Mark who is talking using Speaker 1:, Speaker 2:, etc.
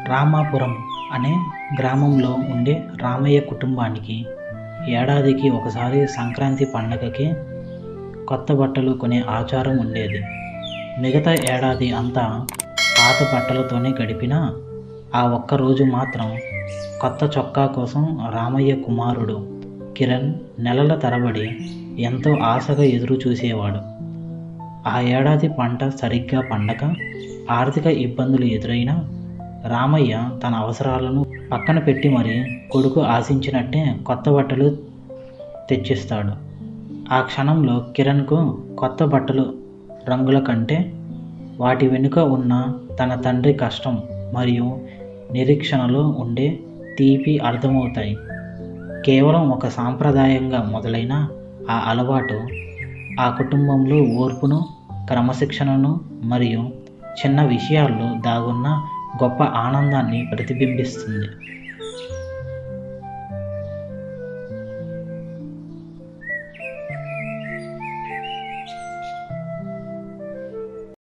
Speaker 1: రామాపురం అనే గ్రామంలో ఉండే రామయ్య కుటుంబానికి ఏడాదికి ఒకసారి సంక్రాంతి పండగకి కొత్త బట్టలు కొనే ఆచారం ఉండేది. మిగతా ఏడాది అంతా పాత బట్టలతోనే గడిపినా ఆ ఒక్కరోజు మాత్రం కొత్త చొక్కా కోసం రామయ్య కుమారుడు కిరణ్ నెలల తరబడి ఎంతో ఆశగా ఎదురు చూసేవాడు. ఆ ఏడాది పంట సరిగ్గా పండక ఆర్థిక ఇబ్బందులు ఎదురైనా రామయ్య తన అవసరాలను పక్కన పెట్టి మరీ కొడుకు ఆశించినట్టే కొత్త బట్టలు తెచ్చిస్తాడు. ఆ క్షణంలో కిరణ్కు కొత్త బట్టలు రంగుల కంటే వాటి వెనుక ఉన్న తన తండ్రి కష్టం మరియు నిరీక్షణలో ఉండే తీపి అర్థమవుతాయి. కేవలం ఒక సాంప్రదాయంగా మొదలైన ఆ అలవాటు ఆ కుటుంబంలో ఓర్పును, క్రమశిక్షణను మరియు చిన్న విషయాల్లో దాగున్న గొప్ప ఆనందాన్ని ప్రతిబింబిస్తుంది.